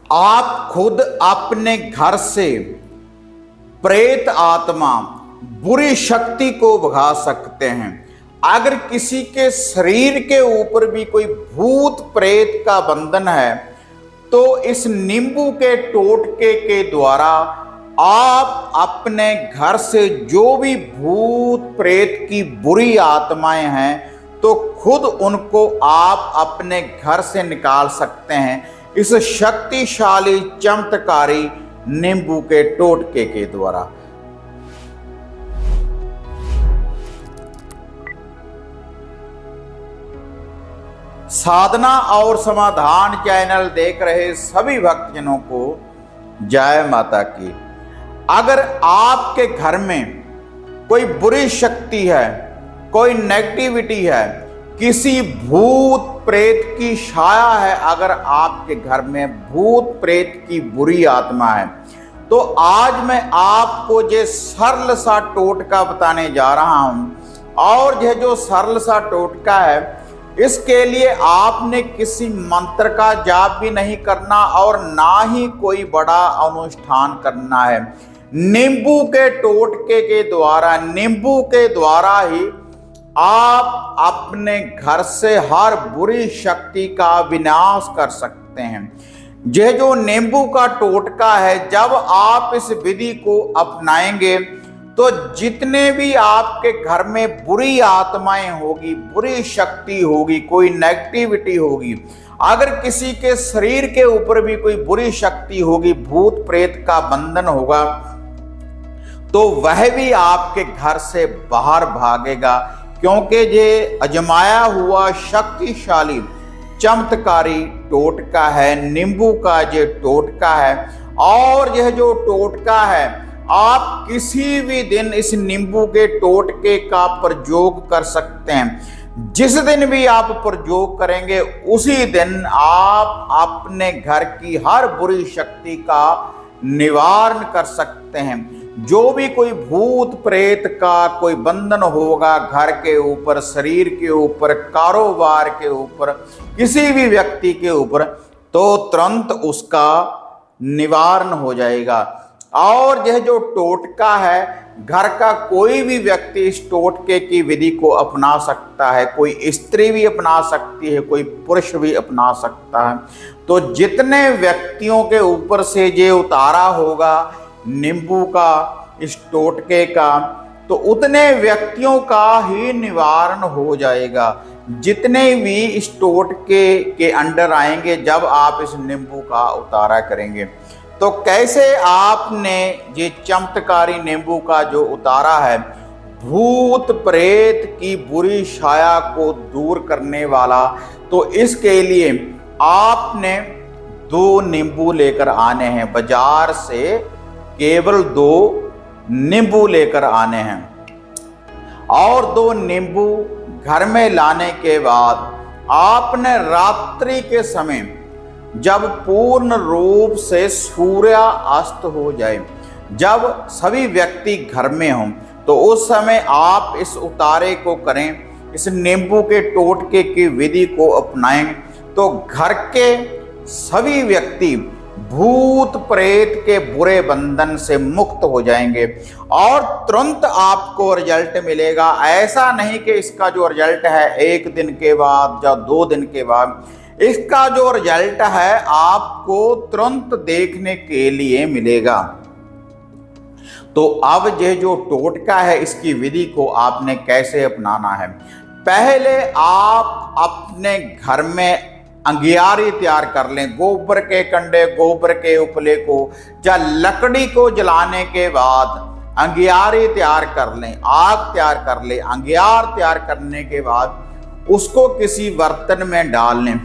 आप खुद अपने घर से प्रेत आत्मा, बुरी शक्ति को भगा सकते हैं। अगर किसी के शरीर के ऊपर भी कोई भूत प्रेत का बंधन है तो इस नींबू के टोटके के द्वारा आप अपने घर से जो भी भूत प्रेत की बुरी आत्माएं हैं तो खुद उनको आप अपने घर से निकाल सकते हैं इस शक्तिशाली चमत्कारी नींबू के टोटके के द्वारा। साधना और समाधान चैनल देख रहे सभी भक्तजनों को जय माता की। अगर आपके घर में कोई बुरी शक्ति है, कोई नेगेटिविटी है, किसी भूत प्रेत की छाया है, अगर आपके घर में भूत प्रेत की बुरी आत्मा है तो आज मैं आपको ये सरल सा टोटका बताने जा रहा हूं। और यह जो सरल सा टोटका है इसके लिए आपने किसी मंत्र का जाप भी नहीं करना और ना ही कोई बड़ा अनुष्ठान करना है। नींबू के टोटके के द्वारा, नींबू के द्वारा ही आप अपने घर से हर बुरी शक्ति का विनाश कर सकते हैं। यह जो नींबू का टोटका है, जब आप इस विधि को अपनाएंगे तो जितने भी आपके घर में बुरी आत्माएं होगी, बुरी शक्ति होगी, कोई नेगेटिविटी होगी, अगर किसी के शरीर के ऊपर भी कोई बुरी शक्ति होगी, भूत प्रेत का बंधन होगा, तो वह भी आपके घर से बाहर भागेगा। क्योंकि ये अजमाया हुआ शक्तिशाली चमत्कारी टोटका है, नींबू का ये टोटका है। और यह जो टोटका है आप किसी भी दिन इस नींबू के टोटके का प्रयोग कर सकते हैं। जिस दिन भी आप प्रयोग करेंगे उसी दिन आप अपने घर की हर बुरी शक्ति का निवारण कर सकते हैं। जो भी कोई भूत प्रेत का कोई बंधन होगा घर के ऊपर, शरीर के ऊपर, कारोबार के ऊपर, किसी भी व्यक्ति के ऊपर, तो तुरंत उसका निवारण हो जाएगा। और यह जो टोटका है, घर का कोई भी व्यक्ति इस टोटके की विधि को अपना सकता है। कोई स्त्री भी अपना सकती है, कोई पुरुष भी अपना सकता है। तो जितने व्यक्तियों के ऊपर से ये उतारा होगा नींबू का, इस टोटके का, तो उतने व्यक्तियों का ही निवारण हो जाएगा। जितने भी इस टोटके के अंडर आएंगे जब आप इस नींबू का उतारा करेंगे। तो कैसे आपने ये चमत्कारी नींबू का जो उतारा है, भूत प्रेत की बुरी छाया को दूर करने वाला, तो इसके लिए आपने 2 नींबू लेकर आने हैं। बाजार से केवल 2 नींबू लेकर आने हैं। और 2 नींबू घर में लाने के बाद आपने रात्रि के समय जब पूर्ण रूप से सूर्य अस्त हो जाए, जब सभी व्यक्ति घर में हों, तो उस समय आप इस उतारे को करें, इस नींबू के टोटके की विधि को अपनाएं। तो घर के सभी व्यक्ति भूत प्रेत के बुरे बंधन से मुक्त हो जाएंगे और तुरंत आपको रिजल्ट मिलेगा। ऐसा नहीं कि इसका जो रिजल्ट है 1 दिन के बाद या 2 दिन के बाद, इसका जो रिजल्ट है आपको तुरंत देखने के लिए मिलेगा। तो अब ये जो टोटका है, इसकी विधि को आपने कैसे अपनाना है। पहले आप अपने घर में अंगियारी तैयार कर लें। गोबर के कंडे, गोबर के उपले को या लकड़ी को जलाने के बाद अंगियारी तैयार कर लें, आग तैयार कर लें। अंगियार तैयार करने के बाद उसको किसी बर्तन में डाल लें,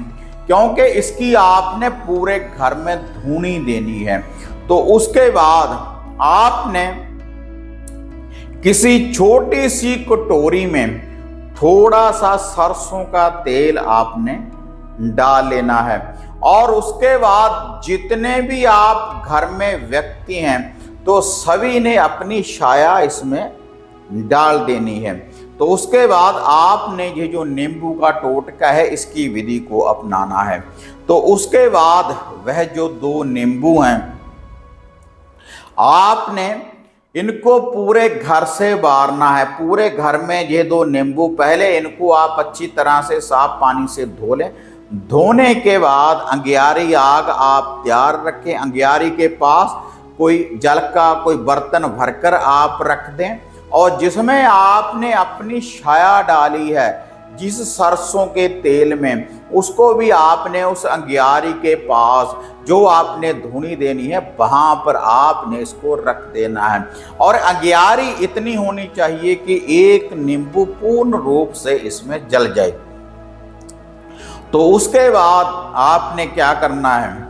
क्योंकि इसकी आपने पूरे घर में धुनी देनी है। तो उसके बाद आपने किसी छोटी सी कटोरी में थोड़ा सा सरसों का तेल आपने डाल लेना है। और उसके बाद जितने भी आप घर में व्यक्ति हैं तो सभी ने अपनी छाया इसमें डाल देनी है। तो उसके बाद आपने ये जो नींबू का टोटका है इसकी विधि को अपनाना है। तो उसके बाद वह जो 2 नींबू हैं आपने इनको पूरे घर से बारना है। पूरे घर में ये 2 नींबू, पहले इनको आप अच्छी तरह से साफ पानी से धो लें। धोने के बाद अंगियारी आग आप तैयार रखें। अंगियारी के पास कोई जल का कोई बर्तन भरकर आप रख दें और जिसमें आपने अपनी छाया डाली है जिस सरसों के तेल में, उसको भी आपने उस अंगियारी के पास जो आपने धुनी देनी है वहां पर आपने इसको रख देना है। और अंगियारी इतनी होनी चाहिए कि 1 नींबू पूर्ण रूप से इसमें जल जाए। तो उसके बाद आपने क्या करना है,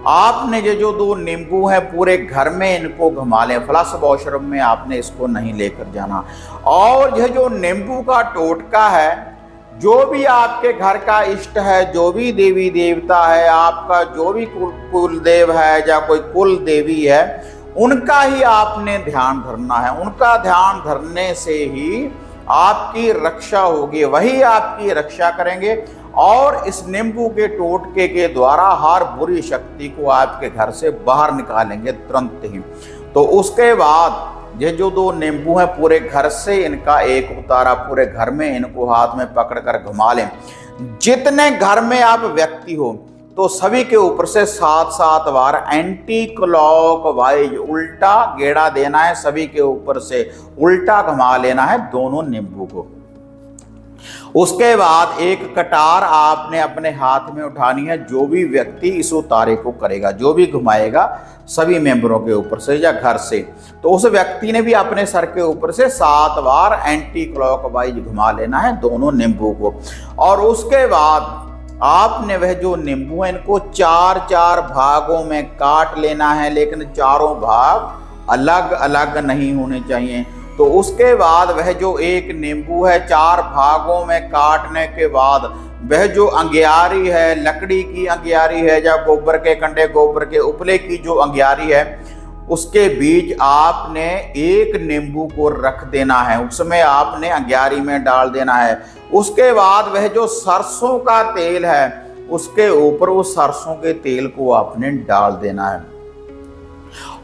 आपने ये जो 2 नींबू हैं पूरे घर में इनको घुमा लें। फ्लश वॉशरूम में आपने इसको नहीं लेकर जाना। और यह जो नींबू का टोटका है, जो भी आपके घर का इष्ट है, जो भी देवी देवता है, आपका जो भी कुल देव है या कोई कुल देवी है, उनका ही आपने ध्यान धरना है। उनका ध्यान धरने से ही आपकी रक्षा होगी, वही आपकी रक्षा करेंगे और इस नींबू के टोटके के द्वारा हर बुरी शक्ति को आपके घर से बाहर निकालेंगे तुरंत ही। तो उसके बाद ये जो 2 नींबू हैं पूरे घर से इनका एक उतारा पूरे घर में इनको हाथ में पकड़कर घुमा लें। जितने घर में आप व्यक्ति हो तो सभी के ऊपर से 7-7 बार एंटी क्लॉकवाइज उल्टा गेड़ा देना है। सभी के ऊपर से उल्टा घुमा लेना है दोनों नींबू को। उसके बाद एक कटार आपने अपने हाथ में उठानी है। जो भी व्यक्ति इस उतारे को करेगा, जो भी घुमाएगा सभी मेंबरों के ऊपर से या घर से, तो उस व्यक्ति ने भी अपने सर के ऊपर से 7 बार एंटी क्लॉकवाइज घुमा लेना है दोनों नींबू को। और उसके बाद आपने वह जो नींबू है इनको 4-4 भागों में काट लेना है, लेकिन चारों भाग अलग अलग नहीं होने चाहिए। तो उसके बाद वह जो एक नींबू है 4 भागों में काटने के बाद वह जो अंगियारी है, लकड़ी की अंगियारी है या गोबर के कंडे, गोबर के उपले की जो अंगियारी है, उसके बीच आपने एक नींबू को रख देना है, उसमें आपने अंगियारी में डाल देना है। उसके बाद वह जो सरसों का तेल है उसके ऊपर उस सरसों के तेल को आपने डाल देना है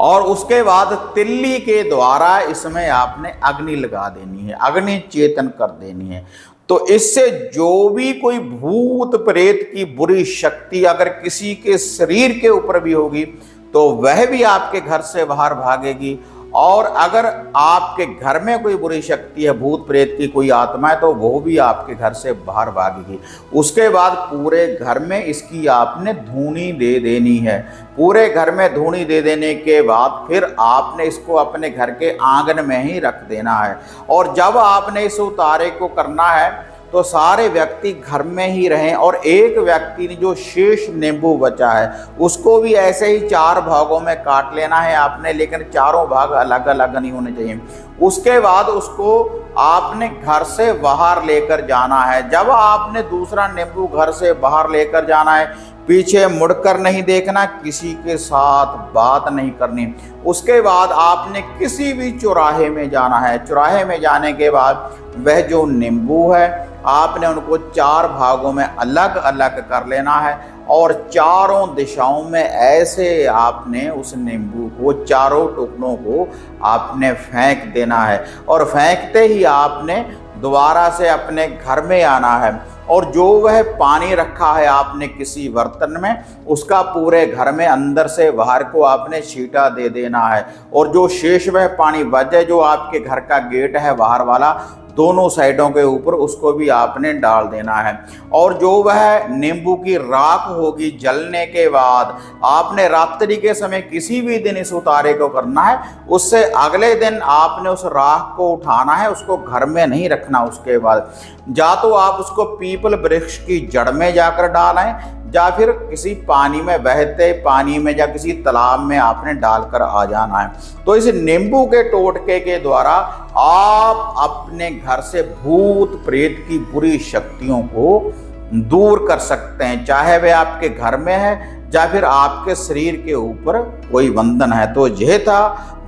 और उसके बाद तिल्ली के द्वारा इसमें आपने अग्नि लगा देनी है, अग्नि चेतन कर देनी है। तो इससे जो भी कोई भूत प्रेत की बुरी शक्ति अगर किसी के शरीर के ऊपर भी होगी तो वह भी आपके घर से बाहर भागेगी। और अगर आपके घर में कोई बुरी शक्ति है, भूत प्रेत की कोई आत्मा है, तो वो भी आपके घर से बाहर भागेगी। उसके बाद पूरे घर में इसकी आपने धूनी दे देनी है। पूरे घर में धूनी दे देने के बाद फिर आपने इसको अपने घर के आंगन में ही रख देना है। और जब आपने इस उतारे को करना है तो सारे व्यक्ति घर में ही रहें और एक व्यक्ति ने जो शेष नींबू बचा है उसको भी ऐसे ही 4 भागों में काट लेना है आपने, लेकिन चारों भाग अलग अलग नहीं होने चाहिए। उसके बाद उसको आपने घर से बाहर लेकर जाना है। जब आपने दूसरा नींबू घर से बाहर लेकर जाना है, पीछे मुड़कर नहीं देखना, किसी के साथ बात नहीं करनी। उसके बाद आपने किसी भी चौराहे में जाना है। चौराहे में जाने के बाद वह जो नींबू है आपने उनको 4 भागों में अलग अलग कर लेना है और चारों दिशाओं में ऐसे आपने उस नींबू को, चारों टुकड़ों को आपने फेंक देना है। और फेंकते ही आपने दोबारा से अपने घर में आना है और जो वह पानी रखा है आपने किसी बर्तन में, उसका पूरे घर में अंदर से बाहर को आपने छींटा दे देना है। और जो शेष वह पानी बचे, जो आपके घर का गेट है बाहर वाला, दोनों साइडों के ऊपर उसको भी आपने डाल देना है। और जो वह नींबू की राख होगी जलने के बाद आपने रात्रि के समय किसी भी दिन इस उतारे को करना है। उससे अगले दिन आपने उस राख को उठाना है, उसको घर में नहीं रखना। उसके बाद या तो आप उसको पीपल वृक्ष की जड़ में जाकर डालें या फिर किसी पानी में, बहते पानी में या किसी तालाब में आपने डालकर आ जाना है। तो इस नींबू के टोटके के द्वारा आप अपने घर से भूत प्रेत की बुरी शक्तियों को दूर कर सकते हैं, चाहे वह आपके घर में है या फिर आपके शरीर के ऊपर कोई बंधन है। तो यह था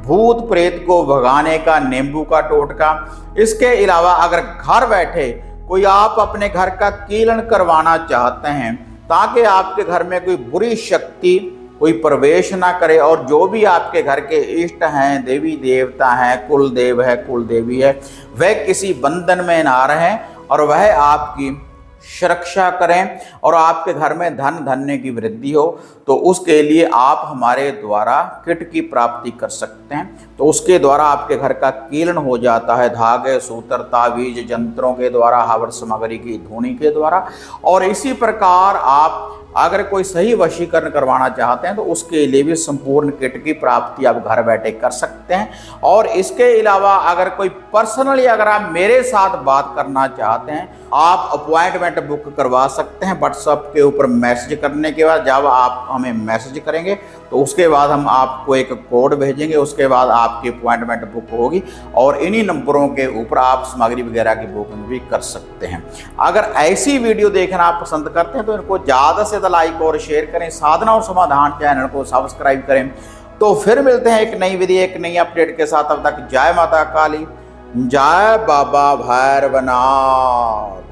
भूत प्रेत को भगाने का नींबू का टोटका। इसके अलावा अगर घर बैठे कोई आप अपने घर का कीलन करवाना चाहते हैं ताकि आपके घर में कोई बुरी शक्ति कोई प्रवेश ना करे और जो भी आपके घर के इष्ट हैं, देवी देवता हैं, कुल देव है, कुल देवी है, वह किसी बंधन में ना रहें और वह आपकी सुरक्षा करें और आपके घर में धन धान्य की वृद्धि हो, तो उसके लिए आप हमारे द्वारा किट की प्राप्ति कर सकते हैं। तो उसके द्वारा आपके घर का कीलन हो जाता है धागे, सूत्र, तावीज, यंत्रों के द्वारा, हवन सामग्री की धूनी के द्वारा। और इसी प्रकार आप अगर कोई सही वशीकरण करवाना चाहते हैं तो उसके लिए भी संपूर्ण किट की प्राप्ति आप घर बैठे कर सकते हैं। और इसके अलावा अगर कोई पर्सनली अगर आप मेरे साथ बात करना चाहते हैं, आप अपॉइंटमेंट बुक करवा सकते हैं। व्हाट्सएप के ऊपर मैसेज करने के बाद जब आप हमें मैसेज करेंगे तो उसके बाद हम आपको एक कोड भेजेंगे, उसके बाद आपकी अपॉइंटमेंट बुक होगी और इन्हीं नंबरों के ऊपर आप सामग्री वगैरह की बुकिंग भी कर सकते हैं। अगर ऐसी वीडियो देखना आप पसंद करते हैं तो इनको ज़्यादा से ज़्यादा लाइक और शेयर करें, साधना और समाधान चैनल को सब्सक्राइब करें। तो फिर मिलते हैं एक नई विधि, एक नई अपडेट के साथ। तब तक जय माता काली, जय बाबा भैरवनाथ।